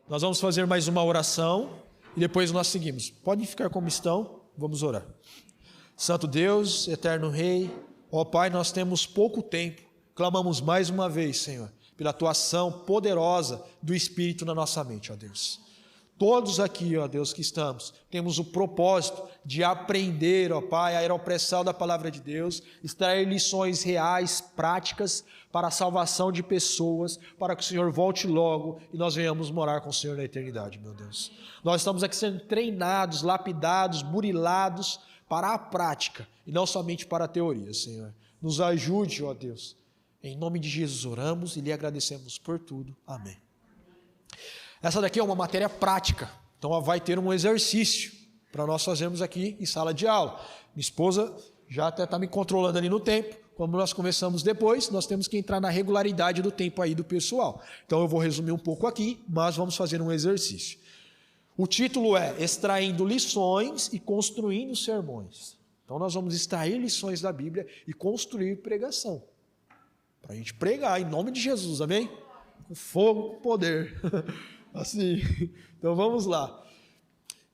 Nós vamos fazer mais uma oração e depois nós seguimos. Podem ficar como estão, vamos orar. Santo Deus, eterno Rei, ó Pai, nós temos pouco tempo, clamamos mais uma vez, Senhor, pela tua ação poderosa do Espírito na nossa mente, ó Deus. Todos aqui, ó Deus, que estamos, temos o propósito de aprender, ó Pai, a aeropressão da palavra de Deus, extrair lições reais, práticas, para a salvação de pessoas, para que o Senhor volte logo e nós venhamos morar com o Senhor na eternidade, meu Deus. Nós estamos aqui sendo treinados, lapidados, burilados para a prática e não somente para a teoria, Senhor. Nos ajude, ó Deus. Em nome de Jesus oramos e lhe agradecemos por tudo. Amém. Essa daqui é uma matéria prática, então vai ter um exercício para nós fazermos aqui em sala de aula. Minha esposa já até está me controlando ali no tempo. Como nós começamos depois, nós temos que entrar na regularidade do tempo aí do pessoal. Então eu vou resumir um pouco aqui, mas vamos fazer um exercício. O título é Extraindo lições e construindo sermões. Então nós vamos extrair lições da Bíblia e construir pregação. Para a gente pregar em nome de Jesus, amém? Com fogo, com poder. Assim, então vamos lá.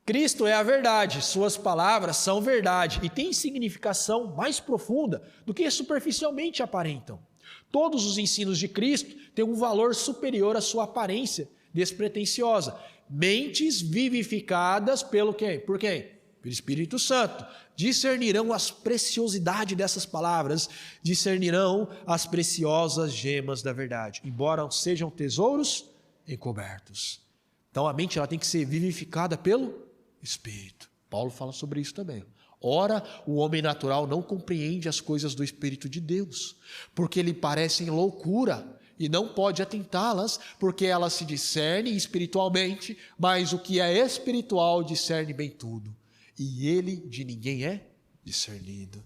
Cristo é a verdade, suas palavras são verdade e têm significação mais profunda do que superficialmente aparentam. Todos os ensinos de Cristo têm um valor superior à sua aparência despretensiosa. Mentes vivificadas pelo quem? Por quem? Pelo Espírito Santo. Discernirão as preciosidades dessas palavras, discernirão as preciosas gemas da verdade, embora sejam tesouros encobertos. Então a mente ela tem que ser vivificada pelo Espírito. Paulo fala sobre isso também. Ora, o homem natural não compreende as coisas do Espírito de Deus, porque lhe parecem loucura e não pode atentá-las, porque elas se discernem espiritualmente, mas o que é espiritual discerne bem tudo, e ele de ninguém é discernido.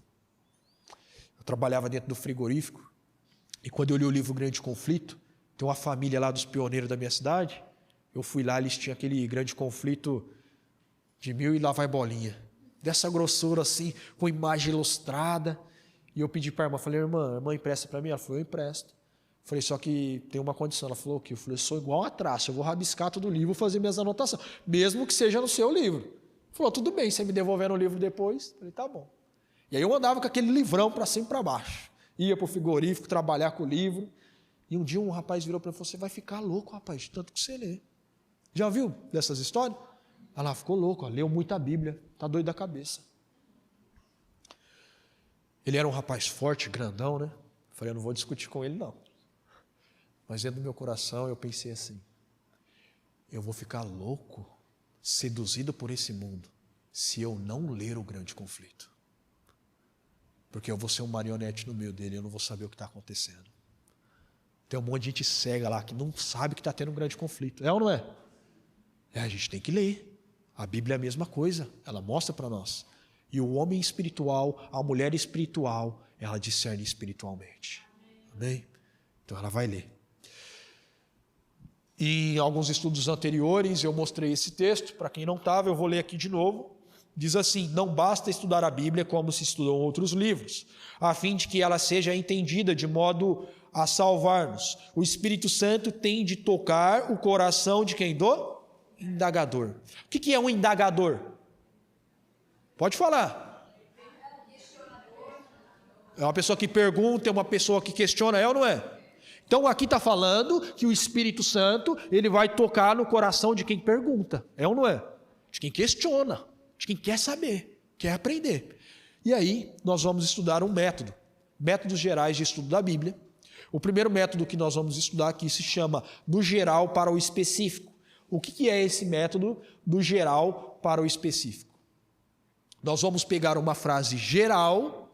Eu trabalhava dentro do frigorífico, e quando eu li o livro Grande Conflito, tem uma família lá dos pioneiros da minha cidade, eu fui lá, eles tinham aquele grande conflito de 1000 e lá vai bolinha, dessa grossura assim, com imagem ilustrada, e eu pedi para a irmã, falei, irmã empresta para mim? Ela falou, eu empresto. Falei, só que tem uma condição. Ela falou, que eu falei, eu sou igual a traça, eu vou rabiscar todo o livro, vou fazer minhas anotações, mesmo que seja no seu livro. Falou, tudo bem, você me devolver o livro depois? Falei, tá bom. E aí eu andava com aquele livrão para cima e para baixo, ia para o frigorífico trabalhar com o livro, e um dia um rapaz virou para mim e falou, você vai ficar louco, rapaz, de tanto que você lê. Já ouviu dessas histórias? Ela ficou louco, leu muita Bíblia, está doido da cabeça. Ele era um rapaz forte, grandão, né? Falei, eu não vou discutir com ele não. Mas dentro do meu coração eu pensei assim, eu vou ficar louco, seduzido por esse mundo, se eu não ler o Grande Conflito. Porque eu vou ser um marionete no meio dele, eu não vou saber o que está acontecendo. Tem um monte de gente cega lá que não sabe que está tendo um grande conflito. É ou não é? A gente tem que ler. A Bíblia é a mesma coisa, ela mostra para nós. E o homem espiritual, a mulher espiritual, ela discerne espiritualmente. Amém? Então ela vai ler. E em alguns estudos anteriores eu mostrei esse texto, para quem não estava eu vou ler aqui de novo. Diz assim, não basta estudar a Bíblia como se estudam outros livros, a fim de que ela seja entendida de modo a salvar-nos. O Espírito Santo tem de tocar o coração de quem? Do indagador. O que é um indagador? Pode falar. É uma pessoa que pergunta, é uma pessoa que questiona, é ou não é? Então aqui está falando que o Espírito Santo, ele vai tocar no coração de quem pergunta, é ou não é? De quem questiona, de quem quer saber, quer aprender. E aí nós vamos estudar um método, métodos gerais de estudo da Bíblia. O primeiro método que nós vamos estudar aqui se chama do geral para o específico. O que é esse método do geral para o específico? Nós vamos pegar uma frase geral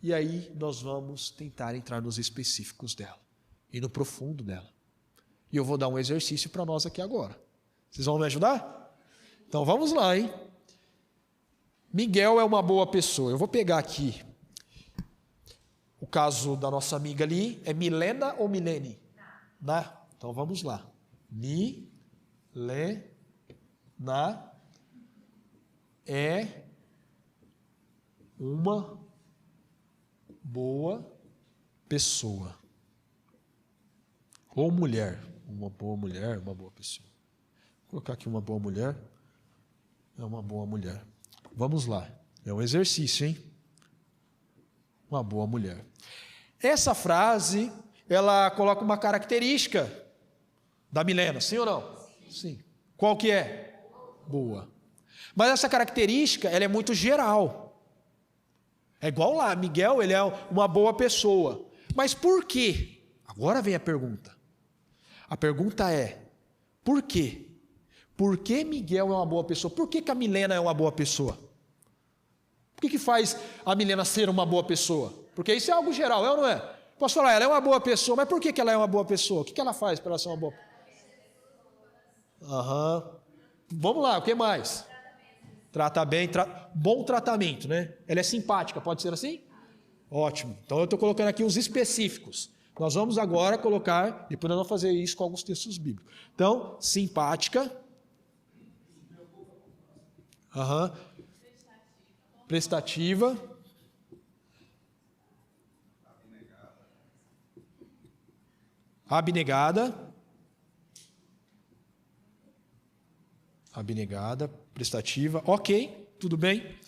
e aí nós vamos tentar entrar nos específicos dela e no profundo dela. E eu vou dar um exercício para nós aqui agora. Vocês vão me ajudar? Então vamos lá, hein? Miguel é uma boa pessoa. Eu vou pegar aqui o caso da nossa amiga ali. É Milena ou Milene? Né? Então vamos lá. Milena é uma boa pessoa. Ou mulher. Uma boa mulher, uma boa pessoa. colocar aqui uma boa mulher. É uma boa mulher. Vamos lá. É um exercício, hein? Uma boa mulher. Essa frase, ela coloca uma característica da Milena, sim ou não? Sim. Qual que é? Boa. Mas essa característica, ela é muito geral. É igual lá, Miguel, ele é uma boa pessoa. Mas por quê? Agora vem a pergunta. A pergunta é, por quê? Por que Miguel é uma boa pessoa? Por que a Milena é uma boa pessoa? O que faz a Milena ser uma boa pessoa? Porque isso é algo geral, é ou não é? Posso falar, ela é uma boa pessoa, mas por que ela é uma boa pessoa? O que ela faz para ela ser uma boa pessoa? Aham. Vamos lá, o que mais? Trata bem, bom tratamento, né? Ela é simpática, pode ser assim? Ótimo. Então eu estou colocando aqui os específicos. Nós vamos agora colocar, depois nós vamos fazer isso com alguns textos bíblicos. Então, simpática. Aham. Prestativa. Abnegada. Abnegada, prestativa. Ok, tudo bem.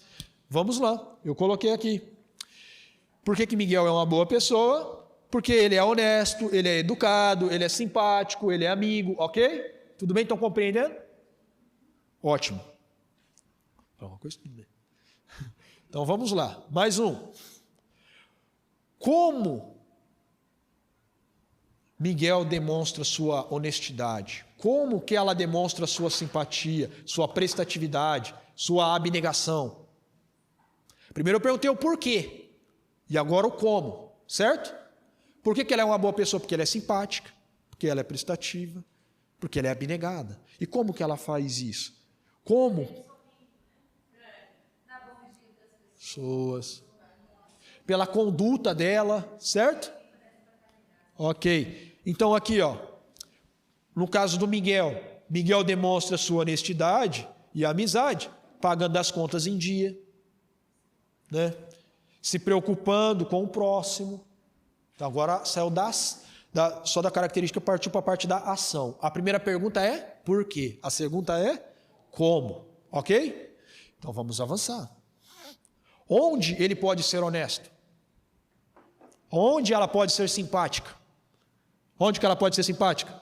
Vamos lá, eu coloquei aqui. Por que Miguel é uma boa pessoa? Porque ele é honesto, ele é educado, ele é simpático, ele é amigo, ok? Tudo bem? Estão compreendendo? Ótimo. Então vamos lá, mais um. Como Miguel demonstra sua honestidade? Como que ela demonstra sua simpatia, sua prestatividade, sua abnegação? Primeiro eu perguntei o porquê, e agora o como, certo? Por que ela é uma boa pessoa? Porque ela é simpática, porque ela é prestativa, porque ela é abnegada. E como que ela faz isso? Como? Pessoas. Pela conduta dela, certo? Ok. Então aqui, ó, no caso do Miguel, Miguel demonstra sua honestidade e amizade, pagando as contas em dia, né? Se preocupando com o próximo. Então agora saiu só da característica, partiu para a parte da ação. A primeira pergunta é por quê? A segunda é como, ok? Então vamos avançar. Onde ele pode ser honesto? Onde ela pode ser simpática? Onde que ela pode ser simpática?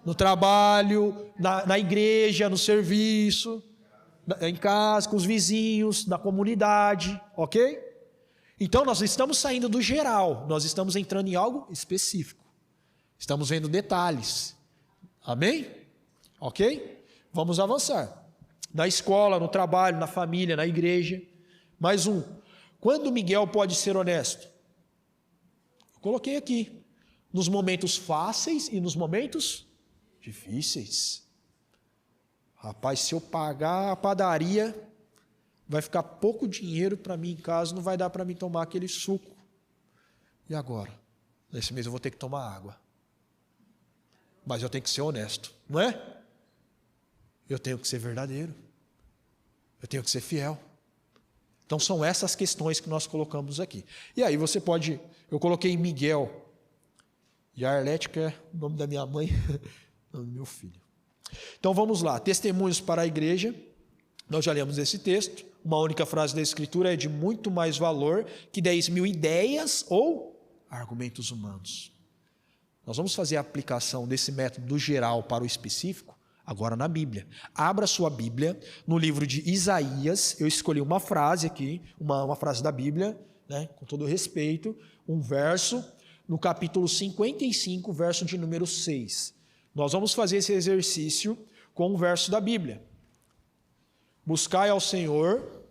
No trabalho, na igreja, no serviço, em casa, com os vizinhos, na comunidade, ok? Então nós estamos saindo do geral, nós estamos entrando em algo específico. Estamos vendo detalhes. Amém? Ok? Vamos avançar. Na escola, no trabalho, na família, na igreja. Mais um. Quando Miguel pode ser honesto? Eu coloquei aqui. Nos momentos fáceis e nos momentos difíceis. Rapaz, se eu pagar a padaria, vai ficar pouco dinheiro para mim em casa, não vai dar para mim tomar aquele suco. E agora? Nesse mês eu vou ter que tomar água. Mas eu tenho que ser honesto, não é? Eu tenho que ser verdadeiro. Eu tenho que ser fiel. Então são essas questões que nós colocamos aqui. E aí você pode, eu coloquei Miguel, e a Arlete, que é o nome da minha mãe, o nome do meu filho. Então vamos lá, testemunhos para a igreja. Nós já lemos esse texto. Uma única frase da Escritura é de muito mais valor que 10.000 ideias ou argumentos humanos. Nós vamos fazer a aplicação desse método do geral para o específico agora na Bíblia. Abra sua Bíblia no livro de Isaías. Eu escolhi uma frase aqui, uma frase da Bíblia, né, com todo respeito, um verso, no capítulo 55, verso de número 6. Nós vamos fazer esse exercício com um verso da Bíblia. Buscai ao Senhor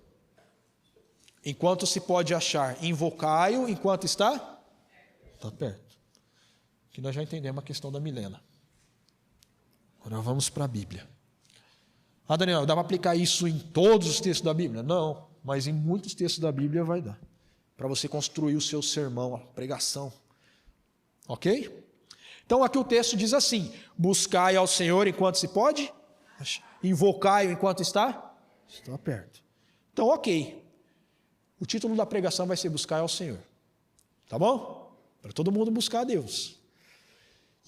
enquanto se pode achar, invocai-o enquanto está perto. Aqui nós já entendemos a questão da Milena. Agora vamos para a Bíblia. Ah, Daniel, dá para aplicar isso em todos os textos da Bíblia? Não, mas em muitos textos da Bíblia vai dar. Para você construir o seu sermão, a pregação. Ok? Então aqui o texto diz assim: buscai ao Senhor enquanto se pode, invocai-o enquanto está perto. Então, ok. O título da pregação vai ser buscai ao Senhor. Tá bom? Para todo mundo buscar a Deus.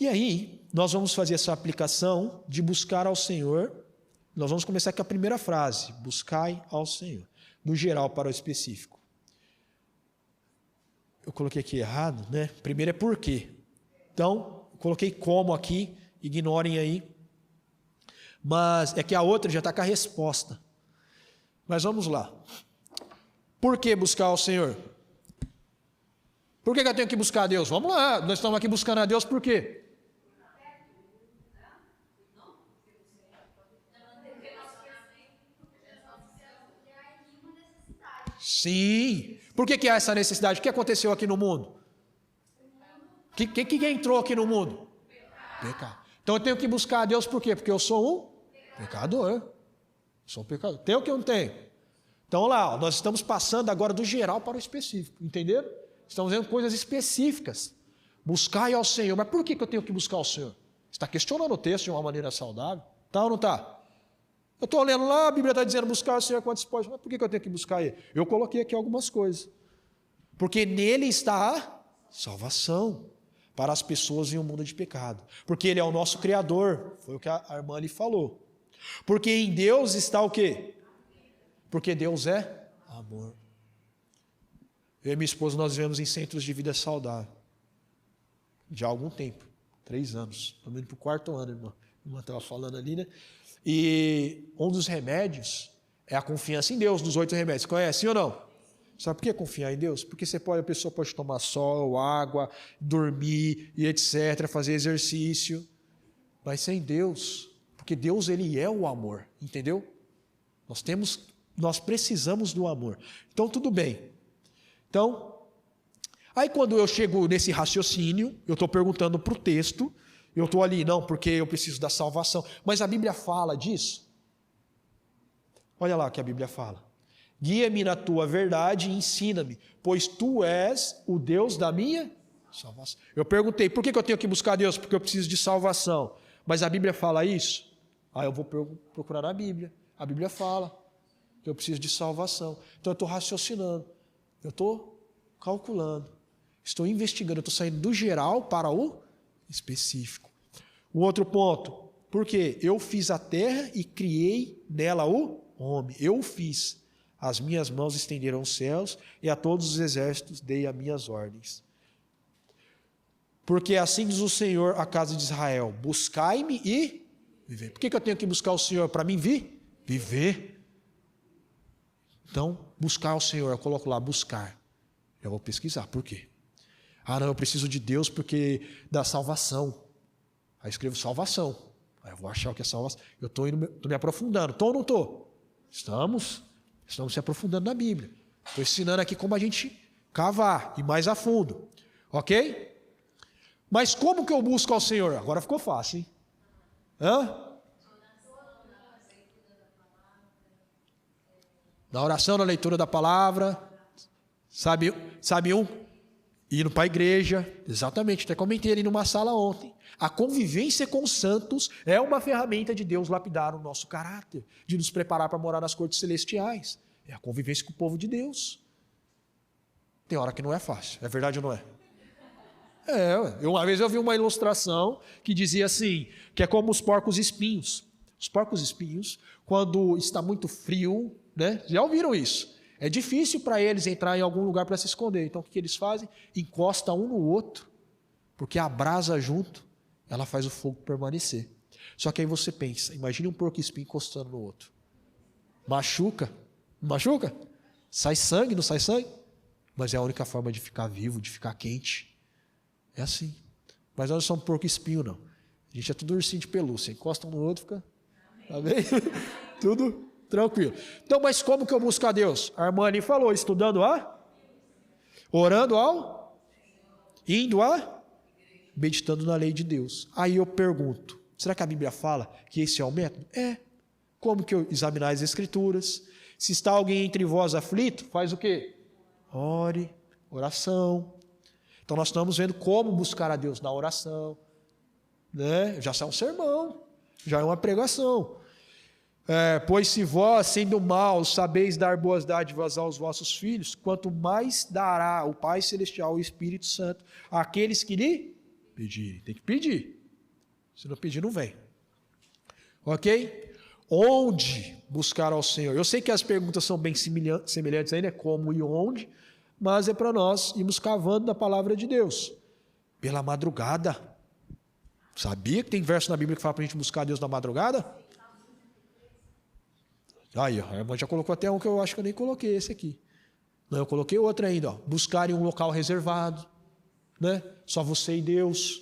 E aí, nós vamos fazer essa aplicação de buscar ao Senhor. Nós vamos começar com a primeira frase, buscai ao Senhor, do geral para o específico. Eu coloquei aqui errado, né? Primeiro é por quê. Então, eu coloquei como aqui, ignorem aí. Mas é que a outra já está com a resposta. Mas vamos lá. Por que buscar ao Senhor? Por que eu tenho que buscar a Deus? Vamos lá, nós estamos aqui buscando a Deus por quê? Sim. Por que há essa necessidade? O que aconteceu aqui no mundo? O que entrou aqui no mundo? Pecado. Então eu tenho que buscar a Deus por quê? Porque eu sou um pecador. Sou um pecador. Tem o que eu não tenho? Então lá, nós estamos passando agora do geral para o específico. Entenderam? Estamos vendo coisas específicas. Buscai ao Senhor. Mas por que eu tenho que buscar ao Senhor? Você está questionando o texto de uma maneira saudável? Tá ou não está? Eu estou lendo lá, a Bíblia está dizendo buscar o Senhor quando se pode. Mas por que eu tenho que buscar Ele? Eu coloquei aqui algumas coisas. Porque nele está a salvação para as pessoas em um mundo de pecado. Porque Ele é o nosso Criador. Foi o que a irmã lhe falou. Porque em Deus está o quê? Porque Deus é amor. Eu e minha esposa, nós vivemos em centros de vida saudável. Já há algum tempo. 3 anos. Estamos indo para o 4º ano, irmã. A irmã estava falando ali, né? E um dos remédios é a confiança em Deus, dos 8 remédios. Conhece, sim ou não? Sabe por que confiar em Deus? Porque a pessoa pode tomar sol, água, dormir e etc., fazer exercício. Mas sem Deus, porque Deus, Ele é o amor, entendeu? Nós precisamos do amor. Então, tudo bem. Então, aí quando eu chego nesse raciocínio, eu estou perguntando para o texto, eu estou ali, não, porque eu preciso da salvação. Mas a Bíblia fala disso? Olha lá o que a Bíblia fala. Guia-me na tua verdade e ensina-me, pois tu és o Deus da minha salvação. Eu perguntei, por que eu tenho que buscar Deus? Porque eu preciso de salvação. Mas a Bíblia fala isso? Eu vou procurar na Bíblia. A Bíblia fala que eu preciso de salvação. Então eu estou raciocinando, eu estou calculando, estou investigando, eu estou saindo do geral para o específico. O outro ponto, porque eu fiz a terra e criei nela o homem. Eu o fiz. As minhas mãos estenderam os céus e a todos os exércitos dei as minhas ordens. Porque assim diz o Senhor à casa de Israel, buscai-me e viver. Por que eu tenho que buscar o Senhor? Para mim viver. Então, buscar o Senhor, eu coloco lá, buscar. Eu vou pesquisar, por quê? Não, eu preciso de Deus porque da salvação. Aí escrevo salvação. Aí eu vou achar o que é salvação. Eu estou me aprofundando. Estou ou não estou? Estamos se aprofundando na Bíblia. Estou ensinando aqui como a gente cavar e mais a fundo. Ok? Mas como que eu busco ao Senhor? Agora ficou fácil, hein? Na oração, na leitura da palavra. Sabe indo para a igreja. Exatamente, até comentei ali numa sala ontem. A convivência com os santos é uma ferramenta de Deus lapidar o nosso caráter, de nos preparar para morar nas cortes celestiais. É a convivência com o povo de Deus. Tem hora que não é fácil, é verdade ou não é? Uma vez eu vi uma ilustração que dizia assim, que é como os porcos espinhos. Os porcos espinhos, quando está muito frio, né? Já ouviram isso? É difícil para eles entrar em algum lugar para se esconder. Então o que eles fazem? Encosta um no outro, porque a brasa junto, ela faz o fogo permanecer. Só que aí você pensa, imagine um porco-espinho encostando no outro. Machuca? Não machuca? Sai sangue, não sai sangue? Mas é a única forma de ficar vivo, de ficar quente. É assim. Mas nós não somos porco-espinho, não. A gente é tudo ursinho de pelúcia. Encosta um no outro, fica... Tá bem? Tudo tranquilo. Então, mas como que eu busco a Deus? A irmã ali falou, estudando orando indo meditando na lei de Deus. Aí eu pergunto, será que a Bíblia fala que esse é o método? Como que eu examinar as Escrituras? Se está alguém entre vós aflito, faz o quê? Ore, oração. Então nós estamos vendo como buscar a Deus na oração. Né? Já é um sermão, já é uma pregação. Pois se vós, sendo maus, sabeis dar boas dádivas aos vossos filhos, quanto mais dará o Pai Celestial, o Espírito Santo, àqueles que lhe Pedirem. Tem que pedir. Se não pedir, não vem. Ok? Onde buscar ao Senhor? Eu sei que as perguntas são bem semelhantes aí, né? Como e onde, mas é para nós irmos cavando na palavra de Deus. Pela madrugada. Sabia que tem verso na Bíblia que fala para a gente buscar Deus na madrugada? Aí, ó, a irmã já colocou até um que eu acho que eu nem coloquei, esse aqui. Não, eu coloquei outro ainda, ó. Buscar em um local reservado, né? Só você e Deus.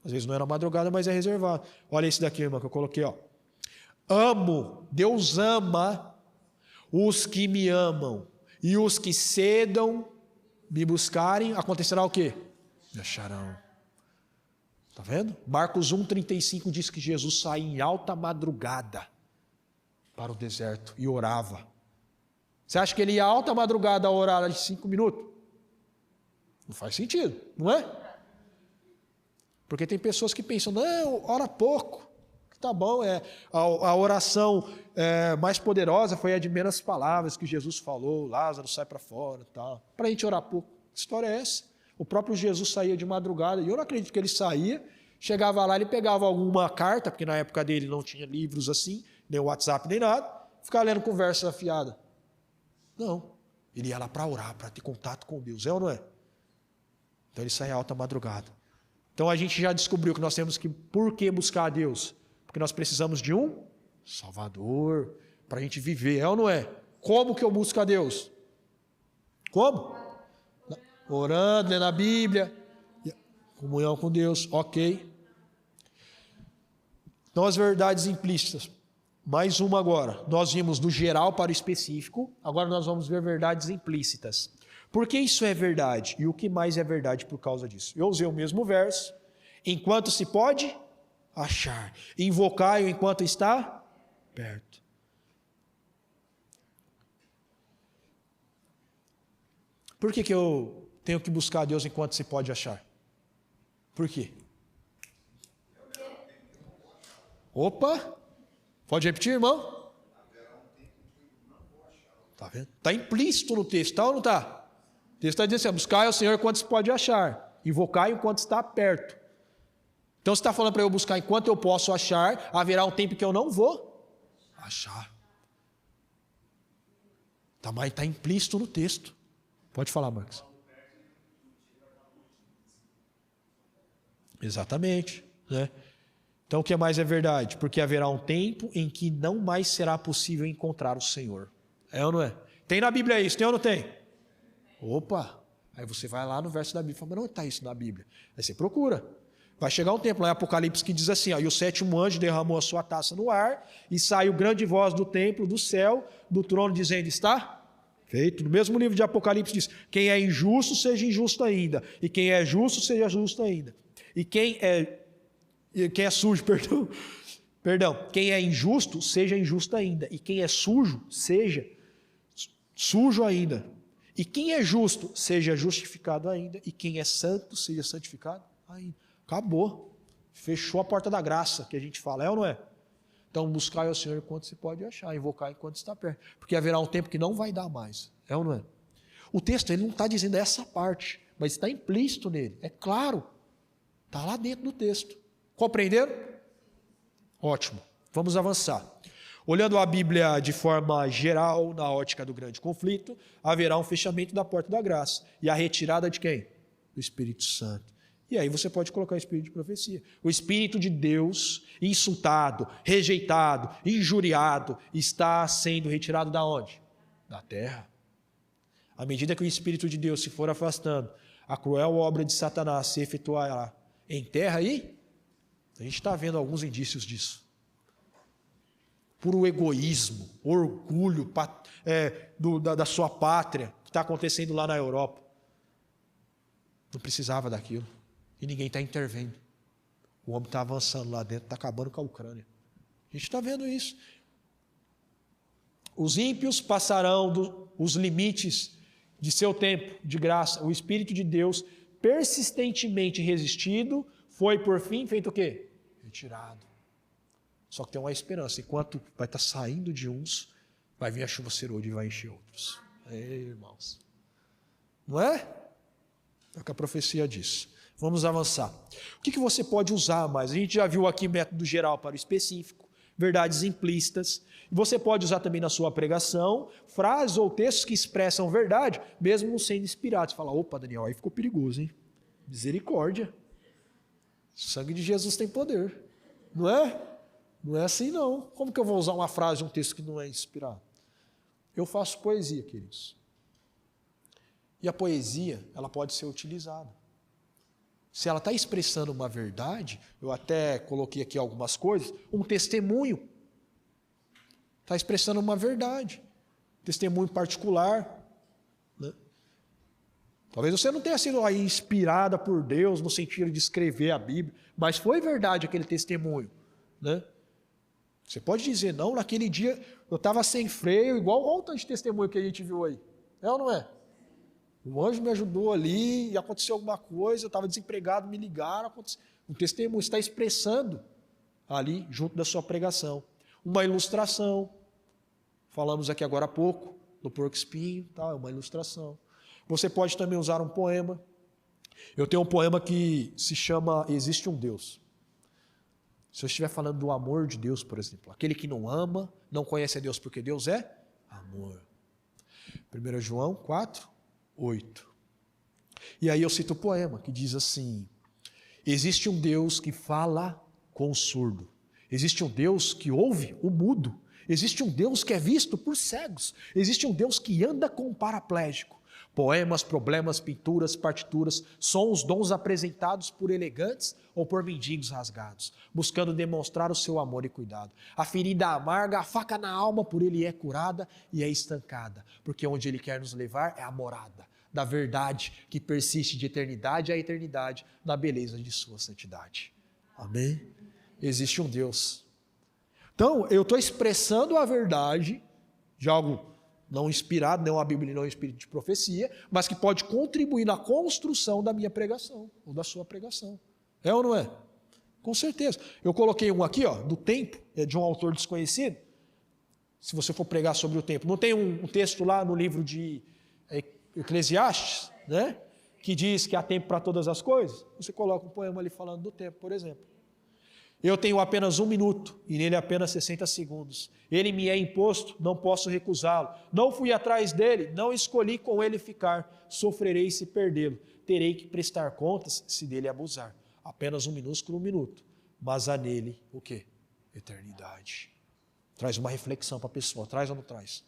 Às vezes não é na madrugada, mas é reservado. Olha esse daqui, irmã, que eu coloquei, ó. Amo, Deus ama os que me amam, e os que cedam me buscarem, acontecerá o quê? Me acharão. Está vendo? Marcos 1,35 diz que Jesus saía em alta madrugada para o deserto e orava. Você acha que ele ia alta madrugada orar de 5 minutos? Não faz sentido, não é? Porque tem pessoas que pensam, não, ora pouco. Tá bom, a oração mais poderosa foi a de menos palavras que Jesus falou, Lázaro sai para fora, tal. Para a gente orar pouco. Que história é essa? O próprio Jesus saía de madrugada, e eu não acredito que ele saía, chegava lá, ele pegava alguma carta, porque na época dele não tinha livros assim, nem WhatsApp, nem nada, ficava lendo conversa fiada. Não, ele ia lá para orar, para ter contato com Deus, é ou não é? Então ele saía alta madrugada. Então a gente já descobriu que nós temos que, por que buscar a Deus? Porque nós precisamos de um Salvador para a gente viver, é ou não é? Como que eu busco a Deus? Como? Orando, lendo a Bíblia, comunhão com Deus, ok. Então as verdades implícitas, mais uma agora. Nós vimos do geral para o específico, agora nós vamos ver verdades implícitas. Por que isso é verdade? E o que mais é verdade por causa disso? Eu usei o mesmo verso. Enquanto se pode achar. Invocai-o enquanto está perto. Por que eu tenho que buscar a Deus enquanto se pode achar? Por quê? Opa! Pode repetir, irmão? Está vendo? Está implícito no texto, está ou não está? O texto está dizendo assim, buscai ao Senhor enquanto se pode achar. Invocai-o enquanto está perto. Então, você está falando para eu buscar enquanto eu posso achar, haverá um tempo que eu não vou achar. Está implícito no texto. Pode falar, Marcos. Exatamente. Né? Então, o que mais é verdade? Porque haverá um tempo em que não mais será possível encontrar o Senhor. É ou não é? Tem na Bíblia isso, tem ou não tem? Opa! Aí você vai lá no verso da Bíblia e fala, mas não está isso na Bíblia. Aí você procura. Vai chegar um tempo lá em Apocalipse que diz assim, ó, e o 7º anjo derramou a sua taça no ar, e saiu grande voz do templo, do céu, do trono, dizendo, está feito. No mesmo livro de Apocalipse diz, quem é injusto, seja injusto ainda, e quem é justo, seja justo ainda. E quem é sujo, perdão, quem é injusto, seja injusto ainda, e quem é sujo, seja sujo ainda. E quem é justo, seja justificado ainda, e quem é santo, seja santificado ainda. Acabou. Fechou a porta da graça, que a gente fala, é ou não é? Então, buscar ao Senhor enquanto se pode achar, invocar enquanto está perto. Porque haverá um tempo que não vai dar mais, é ou não é? O texto ele não está dizendo essa parte, mas está implícito nele, é claro. Está lá dentro do texto. Compreenderam? Ótimo. Vamos avançar. Olhando a Bíblia de forma geral, na ótica do grande conflito, haverá um fechamento da porta da graça. E a retirada de quem? Do Espírito Santo. E aí você pode colocar o espírito de profecia. O Espírito de Deus, insultado, rejeitado, injuriado, está sendo retirado da onde? Da terra. À medida que o Espírito de Deus se for afastando, a cruel obra de Satanás se efetuará em terra e a gente está vendo alguns indícios disso. Puro egoísmo, orgulho da sua pátria, que está acontecendo lá na Europa. Não precisava daquilo. E ninguém está intervendo. O homem está avançando lá dentro, está acabando com a Ucrânia. A gente está vendo isso. Os ímpios passarão os limites de seu tempo de graça. O Espírito de Deus, persistentemente resistido, foi por fim feito o quê? Retirado. Só que tem uma esperança. Enquanto vai estar saindo de uns, vai vir a chuva serôdia e vai encher outros. Ei, irmãos. Não é? É o que a profecia diz. Vamos avançar. O que você pode usar mais? A gente já viu aqui método geral para o específico, verdades implícitas. Você pode usar também na sua pregação frases ou textos que expressam verdade, mesmo não sendo inspirados. Você fala, opa, Daniel, aí ficou perigoso, hein? Misericórdia. O sangue de Jesus tem poder. Não é? Não é assim, não. Como que eu vou usar uma frase de um texto que não é inspirado? Eu faço poesia, queridos. E a poesia, ela pode ser utilizada. Se ela está expressando uma verdade, eu até coloquei aqui algumas coisas, um testemunho. Está expressando uma verdade. Testemunho particular. Né? Talvez você não tenha sido aí inspirada por Deus no sentido de escrever a Bíblia, mas foi verdade aquele testemunho. Né? Você pode dizer, não, naquele dia eu estava sem freio, igual o tanto de testemunho que a gente viu aí. É ou não é? O anjo me ajudou ali e aconteceu alguma coisa, eu estava desempregado, me ligaram, aconteceu. Um testemunho está expressando ali, junto da sua pregação. Uma ilustração, falamos aqui agora há pouco, do porco espinho, tá? É uma ilustração. Você pode também usar um poema. Eu tenho um poema que se chama Existe um Deus. Se eu estiver falando do amor de Deus, por exemplo, aquele que não ama, não conhece a Deus porque Deus é amor. 1 João 4, 8. E aí eu cito o poema que diz assim: existe um Deus que fala com o surdo, existe um Deus que ouve o mudo, existe um Deus que é visto por cegos, existe um Deus que anda com um paraplégico. Poemas, problemas, pinturas, partituras, sons, dons apresentados por elegantes ou por mendigos rasgados, buscando demonstrar o seu amor e cuidado. A ferida amarga, a faca na alma, por ele é curada e é estancada, porque onde ele quer nos levar é a morada da verdade que persiste de eternidade a eternidade na beleza de sua santidade. Amém? Existe um Deus. Então, eu estou expressando a verdade de algo não inspirado, não a Bíblia, não é um espírito de profecia, mas que pode contribuir na construção da minha pregação, ou da sua pregação. É ou não é? Com certeza. Eu coloquei um aqui, do tempo, é de um autor desconhecido. Se você for pregar sobre o tempo. Não tem um texto lá no livro de Eclesiastes, né? Que diz que há tempo para todas as coisas? Você coloca um poema ali falando do tempo, por exemplo. Eu tenho apenas 1 minuto e nele apenas 60 segundos. Ele me é imposto, não posso recusá-lo. Não fui atrás dele, não escolhi com ele ficar. Sofrerei se perdê-lo. Terei que prestar contas se dele abusar. Apenas um minúsculo minuto. Mas há nele o quê? Eternidade. Traz uma reflexão para a pessoa. Traz ou não traz?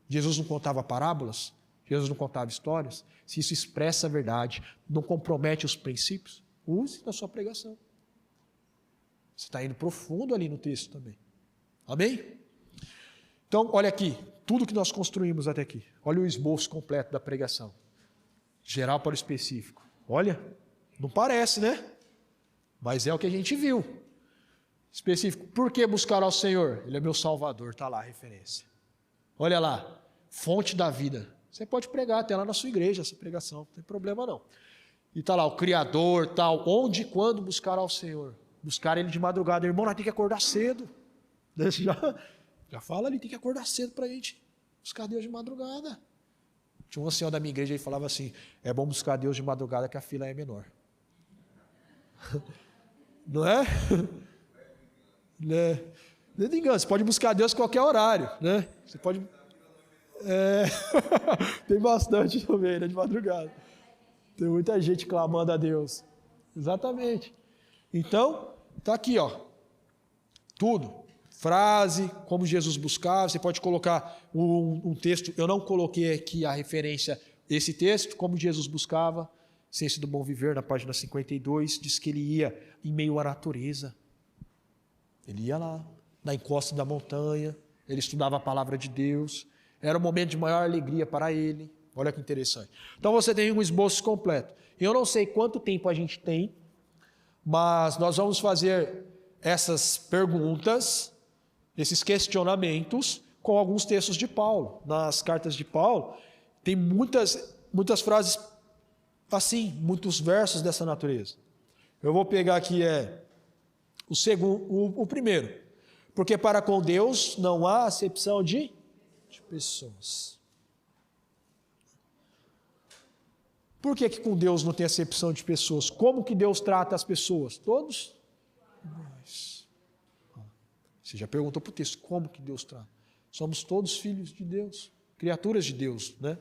Jesus não contava parábolas? Jesus não contava histórias? Se isso expressa a verdade, não compromete os princípios, use na sua pregação. Você está indo profundo ali no texto também. Amém? Então, olha aqui, tudo que nós construímos até aqui. Olha o esboço completo da pregação. Geral para o específico. Olha, não parece, né? Mas é o que a gente viu. Específico, por que buscar ao Senhor? Ele é meu Salvador, está lá a referência. Olha lá, fonte da vida. Você pode pregar até lá na sua igreja essa pregação, não tem problema não. E está lá, o Criador, tal, onde e quando buscar ao Senhor? Buscar ele de madrugada. Irmão, nós temos que acordar cedo. Já fala ali, tem que acordar cedo para a gente buscar Deus de madrugada. Tinha uma senhora da minha igreja que falava assim, é bom buscar Deus de madrugada que a fila é menor. Não é? Não é engano, você pode buscar Deus a qualquer horário. Né? Você pode... Tem bastante também, né, de madrugada. Tem muita gente clamando a Deus. Exatamente. Então, está aqui, tudo. Frase, como Jesus buscava. Você pode colocar um texto. Eu não coloquei aqui a referência, esse texto, como Jesus buscava. Ciência do Bom Viver, na página 52, diz que ele ia em meio à natureza. Ele ia lá, na encosta da montanha. Ele estudava a palavra de Deus. Era um momento de maior alegria para ele. Olha que interessante. Então você tem um esboço completo. Eu não sei quanto tempo a gente tem, mas nós vamos fazer essas perguntas, esses questionamentos, com alguns textos de Paulo. Nas cartas de Paulo, tem muitas frases assim, muitos versos dessa natureza. Eu vou pegar aqui o primeiro. Porque para com Deus não há acepção de pessoas. Por que com Deus não tem acepção de pessoas? Como que Deus trata as pessoas? Todos nós. Você já perguntou para o texto, como que Deus trata? Somos todos filhos de Deus, criaturas de Deus, né?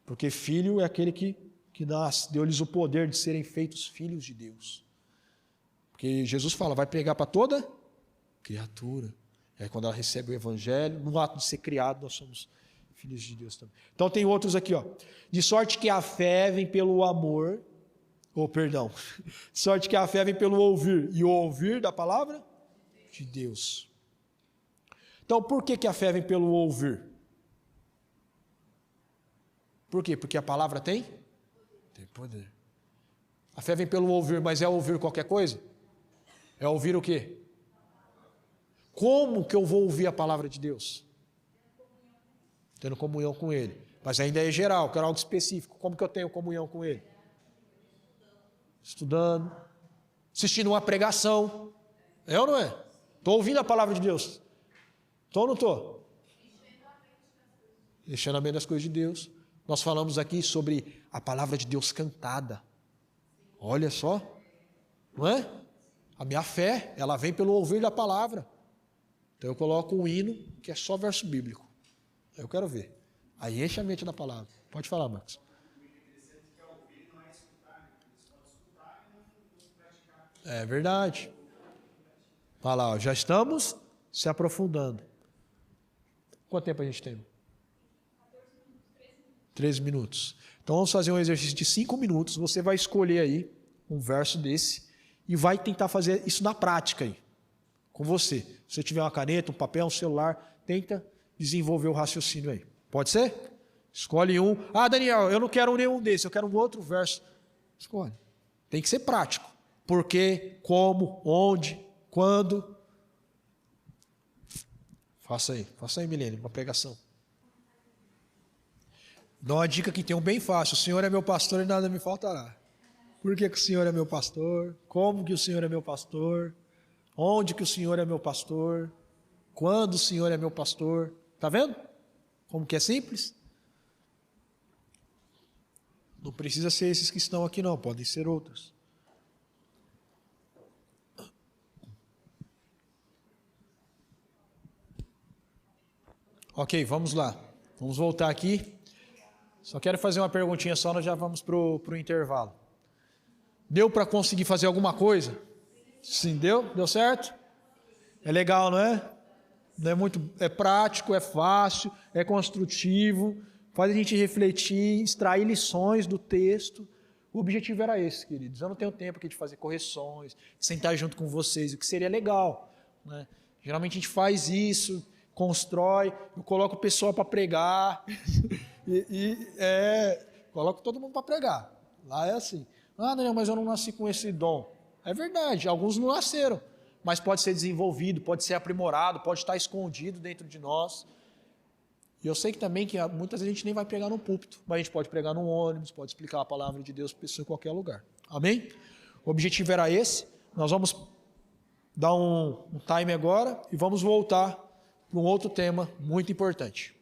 Porque filho é aquele que nasce, deu-lhes o poder de serem feitos filhos de Deus. Porque Jesus fala, vai pregar para toda criatura. E aí quando ela recebe o evangelho, no ato de ser criado, nós somos filhos de Deus também. Então tem outros aqui, ó. De sorte que a fé vem pelo amor, de sorte que a fé vem pelo ouvir, e o ouvir da palavra de Deus. Então por que a fé vem pelo ouvir? Por quê? Porque a palavra tem poder. A fé vem pelo ouvir, mas é ouvir qualquer coisa? É ouvir o quê? Como que eu vou ouvir a palavra de Deus? Tendo comunhão com Ele. Mas ainda é geral, quero algo específico. Como que eu tenho comunhão com Ele? Estudando, assistindo uma pregação. É ou não é? Estou ouvindo a palavra de Deus. Estou ou não estou? Deixando a mente das coisas de Deus. Nós falamos aqui sobre a palavra de Deus cantada. Olha só, não é? A minha fé, ela vem pelo ouvir da palavra. Então eu coloco um hino que é só verso bíblico. Eu quero ver. Aí enche a mente da palavra. Pode falar, Marcos. É verdade. Olha lá, ó, já estamos se aprofundando. Quanto tempo a gente tem? 13 minutos. Então vamos fazer um exercício de 5 minutos. Você vai escolher aí um verso desse e vai tentar fazer isso na prática aí, com você. Se você tiver uma caneta, um papel, um celular, tenta desenvolver o raciocínio aí. Pode ser? Escolhe um. Ah, Daniel, eu não quero nenhum desses, eu quero um outro verso. Escolhe. Tem que ser prático. Por quê, como, onde, quando. Faça aí, Milene, uma pregação. Dá uma dica que tem um bem fácil. O Senhor é meu pastor e nada me faltará. Por que o Senhor é meu pastor? Como que o Senhor é meu pastor? Onde que o Senhor é meu pastor? Quando o Senhor é meu pastor? Está vendo? Como que é simples? Não precisa ser esses que estão aqui não, podem ser outros. Ok, vamos lá. Vamos voltar aqui. Só quero fazer uma perguntinha só, nós já vamos para o intervalo. Deu para conseguir fazer alguma coisa? Sim, deu? Deu certo? É legal, não é? Não é muito, é prático, é fácil, é construtivo, faz a gente refletir, extrair lições do texto. O objetivo era esse, queridos. Eu não tenho tempo aqui de fazer correções, de sentar junto com vocês, o que seria legal, né? Geralmente a gente faz isso, constrói, eu coloco o pessoal para pregar, coloco todo mundo para pregar. Lá é assim. Ah, Daniel, mas eu não nasci com esse dom. É verdade, alguns não nasceram, mas pode ser desenvolvido, pode ser aprimorado, pode estar escondido dentro de nós. E eu sei que também que muitas vezes a gente nem vai pregar no púlpito, mas a gente pode pregar num ônibus, pode explicar a palavra de Deus para a pessoa em qualquer lugar. Amém? O objetivo era esse. Nós vamos dar um time agora e vamos voltar para um outro tema muito importante.